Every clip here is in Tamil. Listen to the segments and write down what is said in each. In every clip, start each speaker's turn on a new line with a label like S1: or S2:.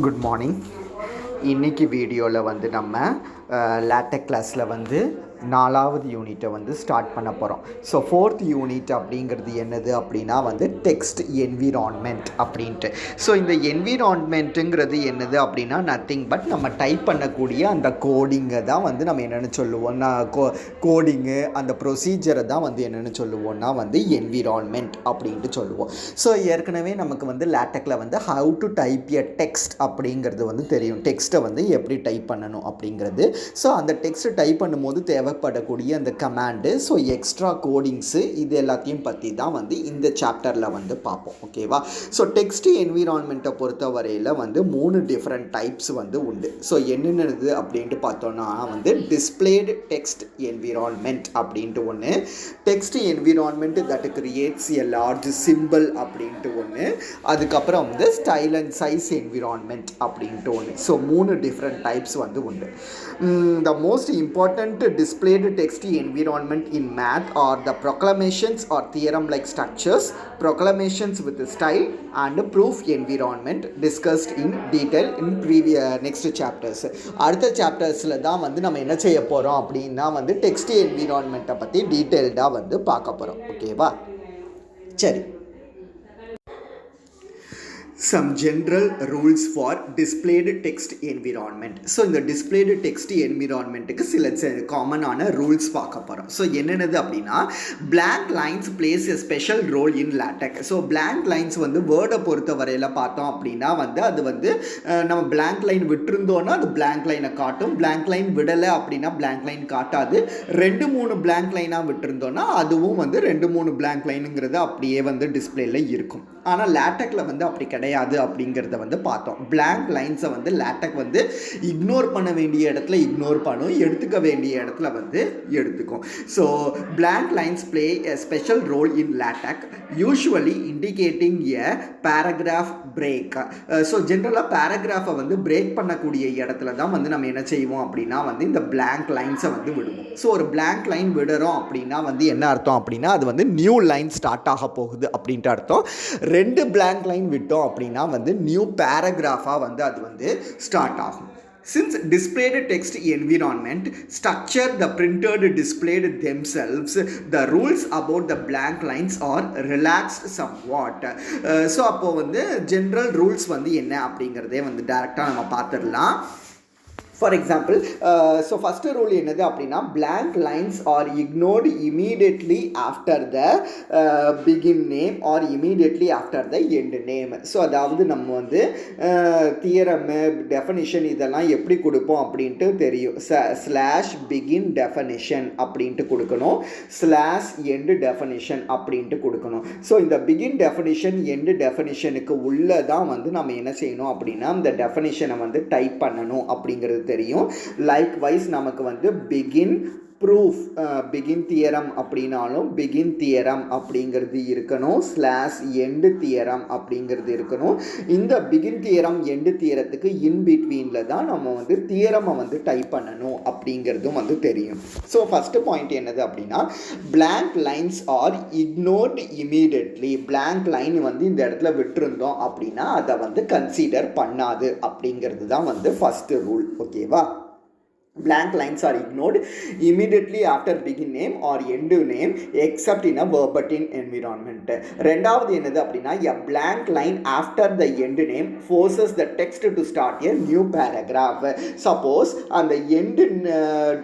S1: Good morning. இன்றைக்கி வீடியோவில் வந்து நம்ம லேட்டக் கிளாஸில் வந்து 4வது யூனிட்டை வந்து ஸ்டார்ட் பண்ண போகிறோம். ஸோ 4th யூனிட் அப்படிங்கிறது என்னது அப்படின்னா வந்து டெக்ஸ்ட் என்விரான்மெண்ட் அப்படின்ட்டு. ஸோ இந்த என்விரான்மெண்ட்டுங்கிறது என்னது அப்படின்னா நத்திங் பட் நம்ம டைப் பண்ணக்கூடிய அந்த கோடிங்கை தான் வந்து நம்ம என்னென்னு சொல்லுவோம்னா கோடிங்கு அந்த ப்ரொசீஜரை தான் வந்து என்னென்னு சொல்லுவோம்னா வந்து என்விரான்மெண்ட் அப்படின்ட்டு சொல்லுவோம். ஸோ ஏற்கனவே நமக்கு வந்து லேட்டக்கில் வந்து how to type a text அப்படிங்கிறது வந்து தெரியும். டெக்ஸ்ட்டை வந்து எப்படி டைப் பண்ணணும் அப்படிங்கிறது. ஸோ அந்த டெக்ஸ்ட்டை டைப் பண்ணும்போது தேவைப்படக்கூடிய அந்த கமாண்டு, ஸோ எக்ஸ்ட்ரா கோடிங்ஸு, இது எல்லாத்தையும் பற்றி தான் வந்து இந்த சாப்டரில் வந்து பார்ப்போம். ஓகேவா? ஸோ டெக்ஸ்ட் என்விரான்மெண்ட்டை பொறுத்த வரையில் வந்து 3 டிஃப்ரெண்ட் டைப்ஸ் வந்து உண்டு. ஸோ என்னென்னது அப்படின்ட்டு பார்த்தோன்னா வந்து டிஸ்பிளேடு டெக்ஸ்ட் என்விரான்மெண்ட் அப்படின்ட்டு ஒன்று, text environment that creates a large simple அப்படின்ட்டு ஒன்று, அதுக்கப்புறம் வந்து ஸ்டைல் அண்ட் சைஸ் என்விரான்மெண்ட் அப்படின்ட்டு ஒன்று. ஸோ 3 டிஃப்ரெண்ட் டைப்ஸ் வந்து உண்டு. The most important displayed text environment in math are the proclamations or theorem like structures, proclamations with style and proof environment discussed in detail in next chapters. அடுத்த சாப்டர்ஸில் தான் வந்து நம்ம என்ன செய்ய போகிறோம் அப்படின்னா வந்து டெக்ஸ்ட் என்விரான்மெண்ட்டை பற்றி டீட்டெயில்டாக வந்து பார்க்க போகிறோம். ஓகேவா? சரி. Some general rules for displayed text environment. So இந்த displayed text environmentக்கு சில காமனான ரூல்ஸ் பார்க்க போகிறோம். ஸோ என்னென்னது அப்படின்னா blank lines plays a special role in LaTeX. So blank lines வந்து வேர்டை பொறுத்த வரையில் பார்த்தோம் அப்படின்னா வந்து அது வந்து நம்ம blank லைன் விட்டுருந்தோன்னா அது blank லைனை காட்டும், blank லைன் விடலை அப்படின்னா blank லைன் காட்டாது, 2-3 blank லைனாக விட்டுருந்தோன்னா அதுவும் வந்து 2-3 blank லைனுங்கிறது அப்படியே வந்து டிஸ்பிளேல இருக்கும். ஆனால் லேட்டக்கில் வந்து அப்படி கிடையாது அப்படிங்கிறத வந்து பார்த்தோம். பிளாங்க் லைன்ஸை வந்து லேட்டக் வந்து இக்னோர் பண்ண வேண்டிய இடத்துல இக்னோர் பண்ணும், எடுத்துக்க வேண்டிய இடத்துல வந்து எடுத்துக்கும். So blank lines play a special role in LaTeX, usually indicating a paragraph break. So ஜென்ரலாக பேராகிராஃபை வந்து பிரேக் பண்ணக்கூடிய இடத்துல தான் வந்து நம்ம என்ன செய்வோம் அப்படின்னா வந்து இந்த பிளாங்க் லைன்ஸை வந்து விடுவோம். ஸோ ஒரு பிளாங்க் லைன் விடுறோம் அப்படின்னா வந்து என்ன அர்த்தம் அப்படின்னா அது வந்து நியூ லைன் ஸ்டார்ட் ஆக போகுது அப்படின்ட்டு அர்த்தம். 2 blank லைன் விட்டோம் அப்படின்னா வந்து நியூ பேராகிராஃபாக வந்து அது வந்து ஸ்டார்ட் ஆகும். Since displayed text environment structure the printed displayed themselves, the rules about the blank lines are relaxed somewhat. So அப்போ வந்து ஜென்ரல் ரூல்ஸ் வந்து என்ன அப்படிங்கிறதே வந்து டைரெக்டாக நம்ம பார்த்துடலாம். For example, so first rule என்னது அப்படின்னா blank lines are ignored immediately after the begin name or immediately after the end name. So அதாவது நம்ம வந்து தியரமு டெஃபனிஷன் இதெல்லாம் எப்படி கொடுப்போம் அப்படின்ட்டு தெரியும். ஸ்லாஷ் பிகின் டெஃபனிஷன் அப்படின்ட்டு கொடுக்கணும், ஸ்லாஷ் எண்டு டெஃபனிஷன் அப்படின்ட்டு கொடுக்கணும். ஸோ இந்த பிகின் டெஃபனிஷன் எண்டு டெஃபனிஷனுக்கு உள்ளே தான் வந்து நம்ம என்ன செய்யணும் அப்படின்னா இந்த டெஃபனிஷனை வந்து டைப் பண்ணணும் அப்படிங்கிறது தெரியும். லைக்வைஸ் நமக்கு வந்து பிகின் ப்ரூஃப் பிகின் தியரம் அப்படின்னாலும் பிகின் தியரம் அப்படிங்கிறது இருக்கணும், ஸ்லாஷ் எண்டு தியரம் அப்படிங்கிறது இருக்கணும். இந்த பிகின் தியரம் எண்டு தியரத்துக்கு இன்பிட்வீனில் தான் நம்ம வந்து தியரமை வந்து டைப் பண்ணணும் அப்படிங்கிறதும் வந்து தெரியும். ஸோ ஃபஸ்ட்டு பாயிண்ட் என்னது அப்படின்னா blank lines are ignored immediately. Blank line வந்து இந்த இடத்துல விட்டுருந்தோம் அப்படின்னா அதை வந்து கன்சிடர் பண்ணாது அப்படிங்கிறது தான் வந்து ஃபஸ்ட்டு ரூல். ஓகேவா? Blank lines are ignored immediately after begin name or end name except in a verbatim environment. ரெண்டாவது என்னது அப்படின்னா a blank line after the end name forces the text to start a new paragraph. Suppose அந்த end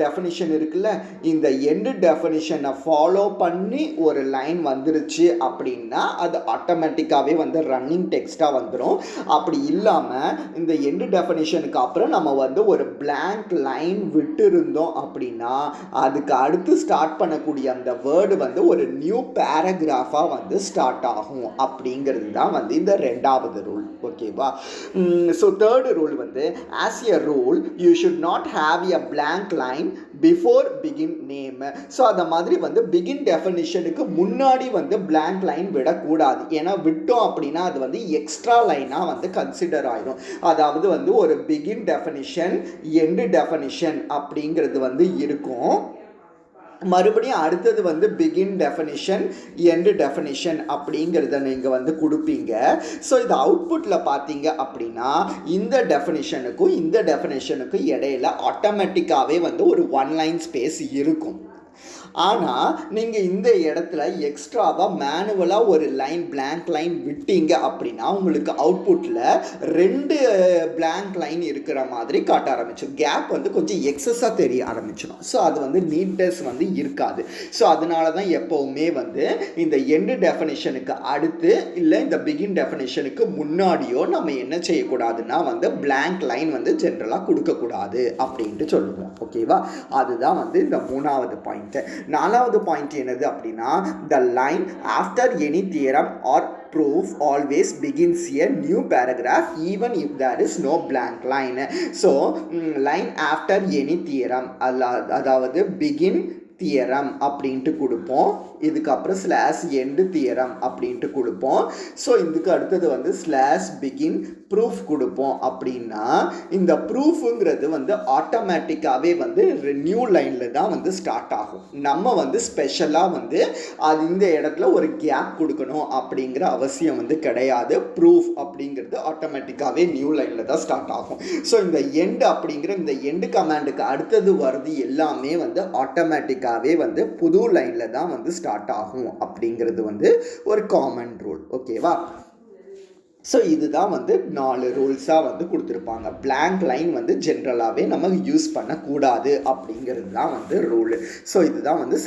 S1: definition இருக்குல்ல, இந்த end definition-ஐ ஃபாலோ பண்ணி ஒரு லைன் வந்துருச்சு அப்படின்னா அது ஆட்டோமேட்டிக்காகவே வந்து ரன்னிங் டெக்ஸ்ட்டாக வந்துடும். அப்படி இல்லாமல் இந்த end definition-க்கு அப்புறம் நம்ம வந்து ஒரு blank லைன் விட்டு இருந்தோம் அப்படின்னா அதுக்கு அடுத்து ஸ்டார்ட் பண்ணக்கூடிய அந்த வேர்டு வந்து ஒரு நியூ பேராகிராஃபாக வந்து ஸ்டார்ட் ஆகும் அப்படிங்கிறது தான் வந்து இந்த ரெண்டாவது ரூல். ஓகேவா? ஸோ தேர்டு ரூல் வந்து as a rule you should not have a blank line before begin name. So அந்த மாதிரி வந்து பிகின் டெஃபினிஷனுக்கு முன்னாடி வந்து பிளாங்க் லைன் விடக்கூடாது. ஏன்னா விட்டோம் அப்படின்னா அது வந்து எக்ஸ்ட்ரா லைனாக வந்து கன்சிடர் ஆகிடும். அதாவது வந்து ஒரு பிகின் டெஃபினிஷன் எண்டு டெஃபினிஷன் அப்படிங்கிறது வந்து இருக்கும். மறுபடியும் அடுத்தது வந்து பிகின் டெஃபினிஷன் எண்டு டெஃபினிஷன் அப்படிங்கிறத நீங்கள் வந்து கொடுப்பீங்க. ஸோ இது அவுட்புட்டில் பார்த்தீங்க அப்படின்னா இந்த டெஃபினிஷனுக்கும் இந்த டெஃபினிஷனுக்கும் இடையில ஆட்டோமேட்டிக்காகவே வந்து ஒரு ஒன் லைன் ஸ்பேஸ் இருக்கும். ஆனால் நீங்கள் இந்த இடத்துல எக்ஸ்ட்ராவாக மேனுவலாக ஒரு லைன் பிளாங்க் லைன் விட்டீங்க அப்படின்னா உங்களுக்கு அவுட்புட்டில் 2 பிளாங்க் லைன் இருக்கிற மாதிரி காட்ட ஆரம்பிச்சிடும். கேப் வந்து கொஞ்சம் எக்ஸஸாக தெரிய ஆரம்பிச்சிடும். ஸோ அது வந்து நீட்னஸ் வந்து இருக்காது. ஸோ அதனால தான் எப்போவுமே வந்து இந்த எண்டு டெஃபினிஷனுக்கு அடுத்து இல்லை இந்த பிகின் டெஃபினிஷனுக்கு முன்னாடியோ நம்ம என்ன செய்யக்கூடாதுன்னா வந்து பிளாங்க் லைன் வந்து ஜென்ரலாக கொடுக்கக்கூடாது அப்படின்ட்டு சொல்லுவோம். ஓகேவா? அதுதான் வந்து இந்த 3வது பாயிண்ட்டு. 4வது பாயிண்ட் என்னது அப்படின்னா the line after any theorem or proof always begins a new paragraph even if there is no blank line. So line after any theorem அதாவது begin தியரம் அப்படின்ட்டு கொடுப்போம். இதுக்கப்புறம் ஸ்லாஷ் எண்டு தியரம் அப்படின்ட்டு கொடுப்போம். ஸோ இதுக்கு அடுத்தது வந்து ஸ்லாஷ் பிகின் ப்ரூஃப் கொடுப்போம். அப்படின்னா இந்த ப்ரூஃபுங்கிறது வந்து ஆட்டோமேட்டிக்காகவே வந்து நியூ லைனில் தான் வந்து ஸ்டார்ட் ஆகும். நம்ம வந்து ஸ்பெஷலாக வந்து அது இந்த இடத்துல ஒரு கேப் கொடுக்கணும் அப்படிங்கிற அவசியம் வந்து கிடையாது. ப்ரூஃப் அப்படிங்கிறது ஆட்டோமேட்டிக்காகவே நியூ லைனில் தான் ஸ்டார்ட் ஆகும். ஸோ இந்த எண்டு அப்படிங்கிற இந்த எண்டு கமாண்டுக்கு அடுத்தது வருது எல்லாமே வந்து ஆட்டோமேட்டிக்காக வந்து புது லைன்ல தான் வந்து ஸ்டார்ட் ஆகும் அப்படிங்கிறது வந்து ஒரு காமன் ரூல். ஓகேவா? ஸோ இதுதான் வந்து 4 ரூல்ஸாக வந்து கொடுத்துருப்பாங்க. பிளாங்க் லைன் வந்து ஜென்ரலாகவே நம்ம யூஸ் பண்ணக்கூடாது அப்படிங்கிறது தான் வந்து ரூல். ஸோ இதுதான் வந்து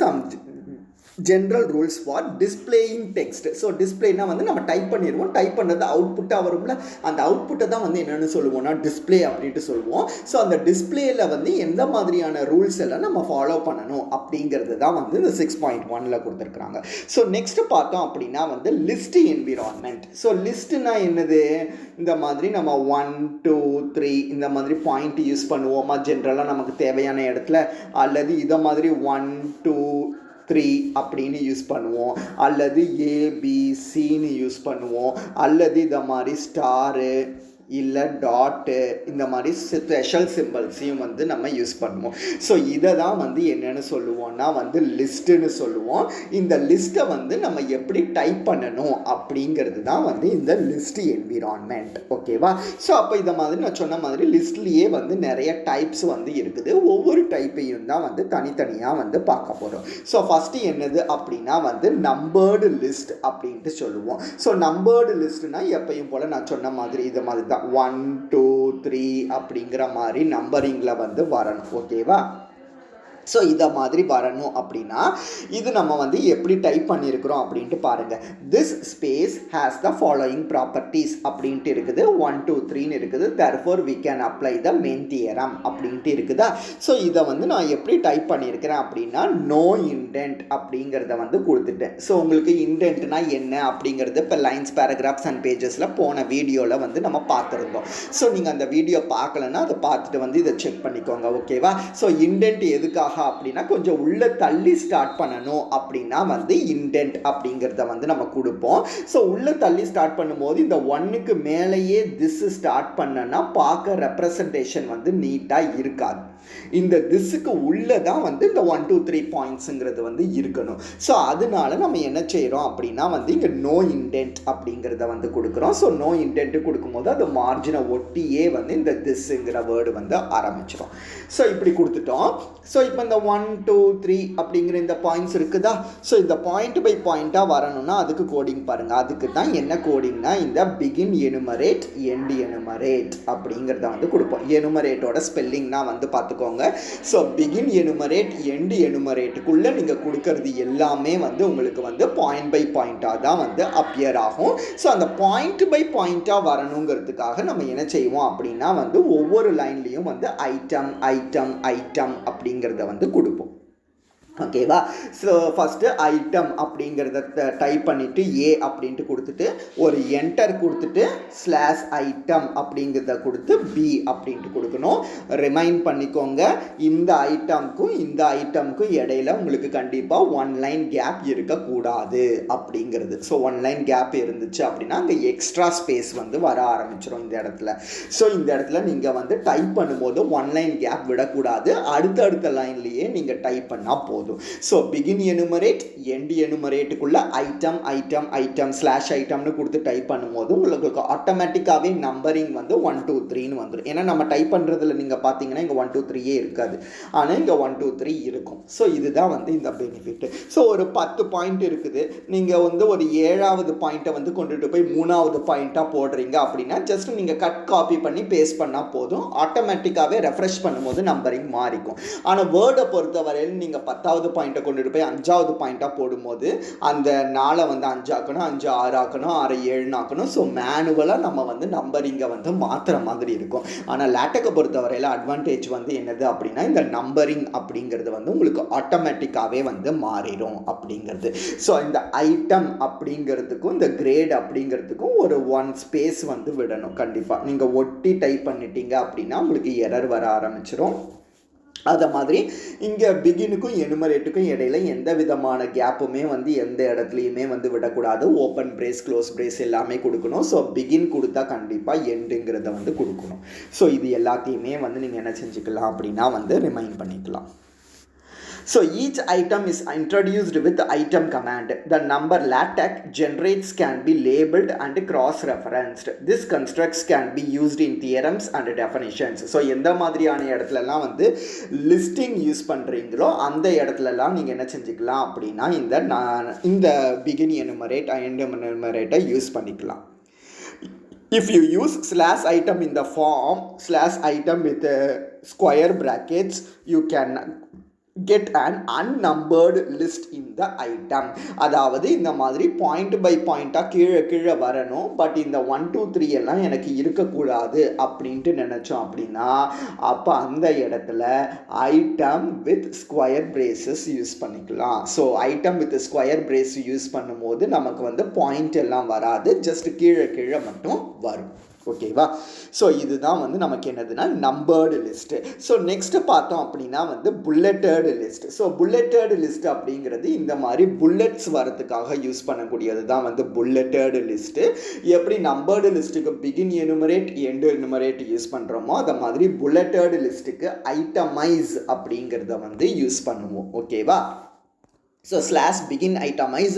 S1: general rules for displaying text. So டிஸ்பிளேனா வந்து நம்ம டைப் பண்ணிடுவோம். டைப் பண்ணது அவுட்புட்டாக வரும்ல, அந்த அவுட்புட்டை தான் வந்து என்னென்னு சொல்லுவோம்னா டிஸ்பிளே அப்படின்ட்டு சொல்லுவோம். ஸோ அந்த டிஸ்பிளேயில் வந்து எந்த மாதிரியான ரூல்ஸ் எல்லாம் நம்ம ஃபாலோ பண்ணணும் அப்படிங்கிறது தான் வந்து இந்த 6.1ல் கொடுத்துருக்குறாங்க. ஸோ நெக்ஸ்ட் பார்த்தோம் அப்படின்னா வந்து லிஸ்ட் என்விரான்மெண்ட். ஸோ லிஸ்ட்டுனா என்னது? இந்த மாதிரி நம்ம 1 2 3 இந்த மாதிரி பாயிண்ட் யூஸ் பண்ணுவோமா ஜென்ரலாக நமக்கு தேவையான இடத்துல, அல்லது இதை மாதிரி 1 2 3 அப்படின்னு யூஸ் பண்ணுவோம், அல்லது ABCன்னு யூஸ் பண்ணுவோம், அல்லது இதை மாதிரி ஸ்டாரு இல்லை டாட்டு இந்த மாதிரி ஸ்பெஷல் சிம்பிள்ஸையும் வந்து நம்ம யூஸ் பண்ணுவோம். ஸோ இதை தான் வந்து என்னென்னு சொல்லுவோம்னா வந்து லிஸ்ட்டுன்னு சொல்லுவோம். இந்த லிஸ்ட்டை வந்து நம்ம எப்படி டைப் பண்ணணும் அப்படிங்கிறது தான் வந்து இந்த லிஸ்ட் என்விரான்மெண்ட். ஓகேவா? ஸோ அப்போ இதை மாதிரி நான் சொன்ன மாதிரி லிஸ்ட்லேயே வந்து நிறைய டைப்ஸ் வந்து இருக்குது. ஒவ்வொரு டைப்பையும் தான் வந்து தனித்தனியாக வந்து பார்க்க போகிறோம். ஸோ ஃபஸ்ட்டு என்னது அப்படின்னா வந்து நம்பர்டு லிஸ்ட் அப்படின்ட்டு சொல்லுவோம். ஸோ நம்பர்டு லிஸ்ட்னா எப்பயும் போல் நான் சொன்ன மாதிரி இது மாதிரி தான் 1 2 3 அப்படிங்கிற மாதிரி நம்பரிங்கில் வந்து வரணும். ஓகேவா? ஸோ இதை மாதிரி வரணும் அப்படின்னா இது நம்ம வந்து எப்படி டைப் பண்ணியிருக்கிறோம் அப்படின்ட்டு பாருங்கள். This space has the following properties அப்படின்ட்டு இருக்குது. 1 2 3ன்னு இருக்குது. therefore we can apply the main theorem அப்படின்ட்டு இருக்குதா? ஸோ இதை வந்து நான் எப்படி டைப் பண்ணியிருக்கிறேன் அப்படின்னா நோ இன்டென்ட் அப்படிங்கிறத வந்து கொடுத்துட்டேன். ஸோ உங்களுக்கு இன்டென்ட்னா என்ன அப்படிங்கிறது இப்போ லைன்ஸ் பேராகிராஃப்ஸ் அண்ட் பேஜஸில் போன வீடியோவில் வந்து நம்ம பார்த்துருந்தோம். ஸோ நீங்கள் அந்த வீடியோ பார்க்கலன்னா அதை பார்த்துட்டு வந்து இதை செக் பண்ணிக்கோங்க. ஓகேவா? ஸோ இன்டென்ட் எதுக்காக அப்படின்னா கொஞ்சம் உள்ள தள்ளி ஸ்டார்ட் பண்ணணும் அப்படின்னா வந்து இன்டென்ட் அப்படிங்கிறத வந்து நம்ம கொடுப்போம். ஸோ உள்ள தள்ளி ஸ்டார்ட் பண்ணும்போது இந்த 1க்கு மேலேயே திஸ் ஸ்டார்ட் பண்ணனா பார்க்க ரெப்ரசன்டேஷன் வந்து நீட்டாக இருக்காது. இந்த திஸ்ஸுக்கு உள்ளே தான் வந்து இந்த 1 2 3 பாயிண்ட்ஸுங்கிறது வந்து இருக்கணும். ஸோ அதனால நம்ம என்ன செய்கிறோம் அப்படின்னா வந்து இங்கே நோ இன்டென்ட் அப்படிங்கிறத வந்து கொடுக்குறோம். ஸோ நோ இன்டென்ட் கொடுக்கும்போது அது மார்ஜினை ஒட்டியே வந்து இந்த திஸ்ஸுங்கிற வேர்டு வந்து ஆரம்பிச்சிடும். ஸோ இப்படி கொடுத்துட்டோம். ஸோ இப்போ இந்த 1 2 3 அப்படிங்கிற இந்த பாயிண்ட்ஸ் இருக்குதா? ஸோ இந்த பாயிண்ட் பை பாயிண்ட்டாக வரணும்னா அதுக்கு கோடிங் பாருங்கள். அதுக்கு தான் என்ன கோடிங்னா இந்த பிகின் எனுமரேட் எண்ட் எனுமரேட் அப்படிங்கிறத வந்து கொடுப்போம். எனுமரேட்டோட ஸ்பெல்லிங்னா வந்து பார்த்துக்கோங்க. ஸோ பிகின் எனுமரேட் எண்ட் எனுமரேட்டுக்குள்ளே நீங்கள் கொடுக்கறது எல்லாமே வந்து உங்களுக்கு வந்து பாயிண்ட் பை பாயிண்ட்டாக தான் வந்து அப்பியர் ஆகும். ஸோ அந்த பாயிண்ட் பை பாயிண்ட்டாக வரணுங்கிறதுக்காக நம்ம என்ன செய்வோம் அப்படின்னா வந்து ஒவ்வொரு லைன்லேயும் வந்து ஐட்டம் ஐட்டம் ஐட்டம் அப்படிங்கிறத வந்து கொடுப்போம். ஓகேவா? ஸோ ஃபஸ்ட்டு ஐட்டம் அப்படிங்கிறத டைப் பண்ணிவிட்டு ஏ அப்படின்ட்டு கொடுத்துட்டு ஒரு என்டர் கொடுத்துட்டு ஸ்லாஷ் ஐட்டம் அப்படிங்கிறத கொடுத்து பி அப்படின்ட்டு கொடுக்கணும். ரிமைண்ட் பண்ணிக்கோங்க, இந்த ஐட்டம்க்கும் இந்த ஐட்டம்க்கும் இடையில உங்களுக்கு கண்டிப்பாக 1 லைன் கேப் இருக்கக்கூடாது அப்படிங்கிறது. ஸோ 1 லைன் கேப் இருந்துச்சு அப்படின்னா அங்கே எக்ஸ்ட்ரா ஸ்பேஸ் வந்து வர ஆரம்பிச்சிடும் இந்த இடத்துல. ஸோ இந்த இடத்துல நீங்கள் வந்து டைப் பண்ணும்போது 1 லைன் கேப் விடக்கூடாது. அடுத்தடுத்த லைன்லேயே நீங்கள் டைப் பண்ணால் போதும். போதும். ஸோ பிகின் எனுமரேட் எண்ட் எனுமரேட்டுக்குள்ள ஐட்டம் ஐட்டம் ஐட்டம் ஸ்லாஷ் ஐட்டம்னு கொடுத்து டைப் பண்ணும்போது உங்களுக்கு ஆட்டோமேட்டிக்காகவே நம்பரிங் வந்து 1 2 3ன்னு வந்துடும். ஏன்னா நம்ம டைப் பண்ணுறதுல நீங்கள் பார்த்தீங்கன்னா இங்கே 1 2 3 இருக்காது, ஆனால் இங்கே 1 2 3 இருக்கும். ஸோ இதுதான் வந்து இந்த பெனிஃபிட். ஸோ ஒரு 10 பாயிண்ட் இருக்குது, நீங்கள் வந்து ஒரு 7வது பாயிண்ட்டை வந்து கொண்டுட்டு போய் 3வது பாயிண்ட்டாக போடுறீங்க அப்படின்னா ஜஸ்ட் நீங்கள் கட் காப்பி பண்ணி பேஸ்ட் பண்ணால் போதும், ஆட்டோமேட்டிக்காகவே ரெஃப்ரெஷ் பண்ணும்போது நம்பரிங் மாறிக்கும். ஆனால் வேர்டை பொறுத்தவரையில் நீங்கள் 10வது பாயிண்ட்டை கொண்டுட்டு போய் 5வது பாயிண்ட்டாக போடும்போது அந்த 4 வந்து 5 ஆக்கணும், 5 6 ஆக்கணும், 6 7 ஆக்கணும். ஸோ மேனுவலாக நம்ம வந்து நம்பரிங்கை வந்து மாற்றுற மாதிரி இருக்கும். ஆனால் லேட்டக்கை பொறுத்தவரையில் அட்வான்டேஜ் வந்து என்னது அப்படின்னா இந்த நம்பரிங் அப்படிங்கிறது வந்து உங்களுக்கு ஆட்டோமேட்டிக்காகவே வந்து மாறிடும் அப்படிங்கிறது. ஸோ இந்த ஐட்டம் அப்படிங்கிறதுக்கும் இந்த கிரேட் அப்படிங்கிறதுக்கும் ஒரு 1 ஸ்பேஸ் வந்து விடணும். கண்டிப்பாக நீங்கள் ஒட்டி டைப் பண்ணிட்டீங்க அப்படின்னா உங்களுக்கு எரர் வர ஆரம்பிச்சிடும். அதை மாதிரி இங்கே பிகினுக்கும் எனுமரேட்டுக்கும் இடையில எந்த விதமான கேப்புமே வந்து எந்த இடத்துலையுமே வந்து விடக்கூடாது. ஓப்பன் பிரேஸ் க்ளோஸ் பிரேஸ் எல்லாமே கொடுக்கணும். ஸோ பிகின் கொடுத்தா கண்டிப்பாக எண்டுங்கிறத வந்து கொடுக்கணும். ஸோ இது எல்லாத்தையுமே வந்து நீங்கள் என்ன செஞ்சுக்கலாம் அப்படின்னா வந்து ரிமைண்ட் பண்ணிக்கலாம். So each item is introduced with item command. The number LaTeX generates can be labeled and cross-referenced. This constructs can be used in theorems and definitions. So எந்த மாதிரியான இடத்துலலாம் வந்து லிஸ்டிங் யூஸ் பண்ணுறீங்களோ அந்த இடத்துலலாம் நீங்கள் என்ன செஞ்சுக்கலாம் அப்படின்னா இந்த begin enumerate end enumerate use பண்ணிக்கலாம். If you use slash item in the form slash item with square brackets, you can get an unnumbered list in the item. அதாவது இந்த மாதிரி பாயிண்ட் பை பாயிண்ட்டாக கீழே கீழே வரணும், பட் இந்த 1 2 3 எல்லாம் எனக்கு இருக்கக்கூடாது அப்படின்ட்டு நினச்சோம் அப்படின்னா அப்போ அந்த இடத்துல item with square braces use பண்ணிக்கலாம். So item with square brace use பண்ணும்போது நமக்கு வந்து பாயிண்ட் எல்லாம் வராது, ஜஸ்ட் கீழே கீழே மட்டும் வரும். ஓகேவா? ஸோ இதுதான் வந்து நமக்கு என்னதுன்னா நம்பர்டு லிஸ்ட்டு. ஸோ நெக்ஸ்ட்டு பார்த்தோம் அப்படின்னா வந்து bulleted list. So bulleted list அப்படிங்கிறது இந்த மாதிரி புல்லட்ஸ் வரதுக்காக யூஸ் பண்ணக்கூடியது தான் வந்து புல்லட்டட் லிஸ்ட்டு. எப்படி நம்பர்டு லிஸ்ட்டுக்கு begin enumerate end enumerate use பண்ணுறோமோ அதை மாதிரி புல்லட்டட் லிஸ்ட்டுக்கு ஐட்டமைஸ் அப்படிங்கிறத வந்து யூஸ் பண்ணுவோம். ஓகேவா? So slash begin itemise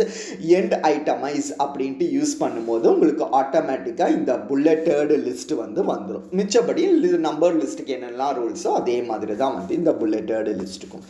S1: end itemise அப்படின்ட்டு யூஸ் பண்ணும்போது உங்களுக்கு ஆட்டோமேட்டிக்காக இந்த புல்லட்டட் லிஸ்ட் வந்து வந்துடும். மிச்சப்படி நம்பர் லிஸ்ட்டுக்கு என்னெல்லாம் ரூல்ஸோ அதே மாதிரி தான் வந்து இந்த புல்லட்டட் லிஸ்ட்டுக்கும்.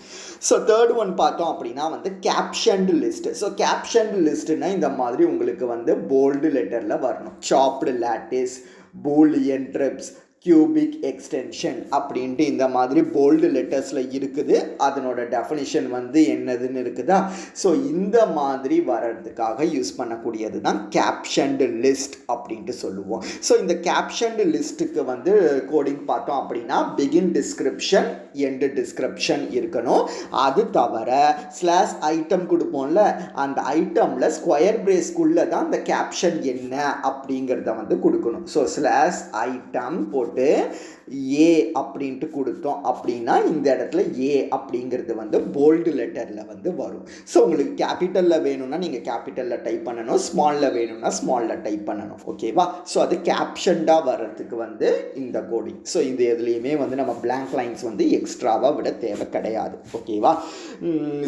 S1: ஸோ தேர்ட் ஒன் பார்த்தோம் அப்படின்னா வந்து கேப்ஷன்டு லிஸ்ட்டு. ஸோ கேப்ஷன்டு லிஸ்ட்டுன்னா இந்த மாதிரி உங்களுக்கு வந்து போல்டு லெட்டரில் வரணும். Soft lattice, Boolean trips, cubic extension அப்படின்ட்டு இந்த மாதிரி போல்டு லெட்டர்ஸில் இருக்குது. அதனோட டெஃபினிஷன் வந்து என்னதுன்னு இருக்குதா? ஸோ இந்த மாதிரி வர்றதுக்காக யூஸ் பண்ணக்கூடியது தான் கேப்ஷன்டு லிஸ்ட் அப்படின்ட்டு சொல்லுவோம். ஸோ இந்த கேப்ஷன்டு லிஸ்ட்டுக்கு வந்து கோடிங் பார்த்தோம் அப்படின்னா பிகின் டிஸ்கிரிப்ஷன் எண்டு டிஸ்கிரிப்ஷன் இருக்கணும். அது தவிர ஸ்லாஷ் ஐட்டம் கொடுப்போம்ல, அந்த ஐட்டமில் ஸ்கொயர் பிரேஸ்க்குள்ளே தான் அந்த கேப்ஷன் என்ன அப்படிங்கிறத வந்து கொடுக்கணும். ஸோ ஸ்லாஷ் ஐட்டம் போட்டு ஏ அப்படின்ட்டு கொடுத்தோம் அப்படின்னா இந்த இடத்துல ஏ அப்படிங்கிறது வந்து போல்டு லெட்டரில் வந்து வரும். ஸோ உங்களுக்கு கேபிட்டலில் வேணும்னா நீங்கள் கேபிட்டலில் டைப் பண்ணணும், ஸ்மாலில் வேணும்னா ஸ்மாலில் டைப் பண்ணணும். ஓகேவா? ஸோ அது கேப்ஷன்டாக வர்றதுக்கு வந்து இந்த கோடிங். ஸோ இந்த எதுலேயுமே வந்து நம்ம பிளாங்க் லைன்ஸ் வந்து எக்ஸ்ட்ராவாக விட தேவை கிடையாது. ஓகேவா?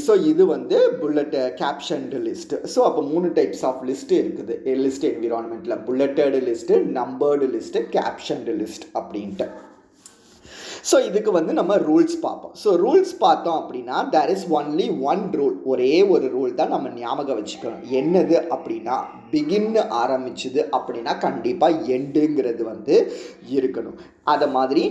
S1: ஸோ இது வந்து புல்லட் கேப்ஷன்டு லிஸ்ட்டு. ஸோ அப்போ 3 டைப்ஸ் ஆஃப் லிஸ்ட்டு இருக்குது லிஸ்ட் என்விரான்மெண்ட்டில்: bulleted list, numbered list, captioned list அப்படின்ட்டு. ஸோ இதுக்கு வந்து நம்ம ரூல்ஸ் பார்ப்போம். ஸோ ரூல்ஸ் பார்த்தோம் அப்படின்னா there is only one rule, ஒரே ஒரு ரூல் தான் நம்ம ஞாபகம் வச்சுக்கணும். என்னது அப்படின்னா பிகின்னு ஆரம்பிச்சுது அப்படின்னா கண்டிப்பாக எண்டுங்கிறது வந்து இருக்கணும். அதை மாதிரி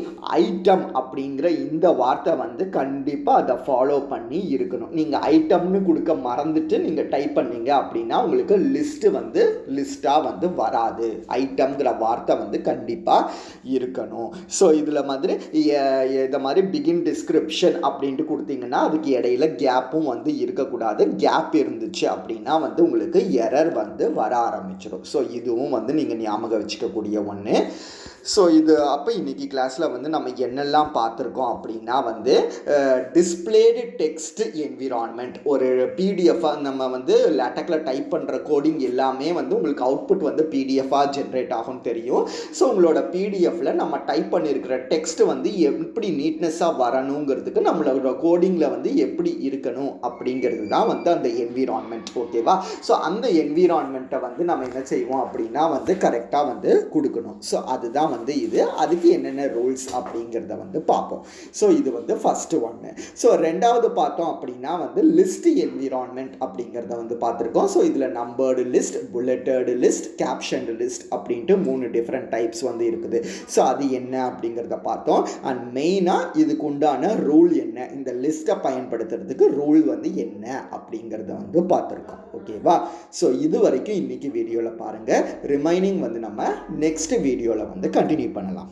S1: ஐட்டம் அப்படிங்கிற இந்த வார்த்தை வந்து கண்டிப்பாக அதை ஃபாலோ பண்ணி இருக்கணும். நீங்கள் ஐட்டம்னு கொடுக்க மறந்துட்டு நீங்கள் டைப் பண்ணீங்க அப்படின்னா உங்களுக்கு லிஸ்ட்டு வந்து லிஸ்ட்டாக வந்து வராது. ஐட்டம்ங்கிற வார்த்தை வந்து கண்டிப்பாக இருக்கணும். ஸோ இதில் மாதிரி இதை மாதிரி பிகின் டிஸ்கிரிப்ஷன் அப்படின்ட்டு கொடுத்தீங்கன்னா அதுக்கு இடையில கேப்பும் வந்து இருக்கக்கூடாது. கேப் இருந்துச்சு அப்படின்னா வந்து உங்களுக்கு எரர் வந்து வர வர ஆரம்பிச்சிடும். ஸோ இதுவும் வந்து நீங்கள் ஞாபகம் வச்சுக்கக்கூடிய ஒன்று. ஸோ இது அப்போ இன்றைக்கி கிளாஸில் வந்து நம்ம என்னெல்லாம் பார்த்துருக்கோம் அப்படின்னா வந்து டிஸ்பிளேடு டெக்ஸ்ட் என்விரான்மெண்ட், ஒரு பிடிஎஃபாக நம்ம வந்து லேட்டக்கில் டைப் பண்ணுற கோடிங் எல்லாமே வந்து உங்களுக்கு அவுட்புட் வந்து பிடிஎஃபாக ஜென்ரேட் ஆகும்னு தெரியும். ஸோ உங்களோட பிடிஎஃப்பில் நம்ம டைப் பண்ணியிருக்கிற டெக்ஸ்ட் வந்து எப்படி நீட்னஸாக வரணுங்கிறதுக்கு நம்மளோட கோடிங்கில் வந்து எப்படி இருக்கணும் அப்படிங்கிறது தான் வந்து அந்த என்விரான்மெண்ட். ஓகேவா? ஸோ அந்த என்விரான்மெண்ட்டை வந்து நம்ம என்ன செய்வோம் அப்படின்னா வந்து கரெக்டாக வந்து கொடுக்கணும். ஸோ அதுதான் வந்து இது, அதுக்கு என்னென்ன ரூல்ஸ் அப்படிங்கிறத வந்து பார்ப்போம். ஸோ இது வந்து ஃபர்ஸ்ட் ஒன்று. ஸோ ரெண்டாவது பார்த்தோம் அப்படின்னா வந்து லிஸ்ட் என்விரான்மெண்ட் அப்படிங்கிறத வந்து பார்த்துருக்கோம். ஸோ இதில் numbered list, bulleted list, captioned list அப்படின்ட்டு 3 டிஃப்ரெண்ட் டைப்ஸ் வந்து இருக்குது. ஸோ அது என்ன அப்படிங்கிறத பார்த்தோம். அண்ட் மெயினாக இதுக்கு உண்டான ரூல் என்ன, இந்த லிஸ்ட்டை பயன்படுத்துறதுக்கு ரூல் வந்து என்ன அப்படிங்கிறத வந்து பார்த்துருக்கோம். ஓகேவா? ஸோ இது வரைக்கும் இன்னைக்கு வீடியோவில் பாருங்கள். ரிமைனிங் வந்து நம்ம நெக்ஸ்ட் வீடியோவில் வந்து கண்டினியூ பண்ணலாம்.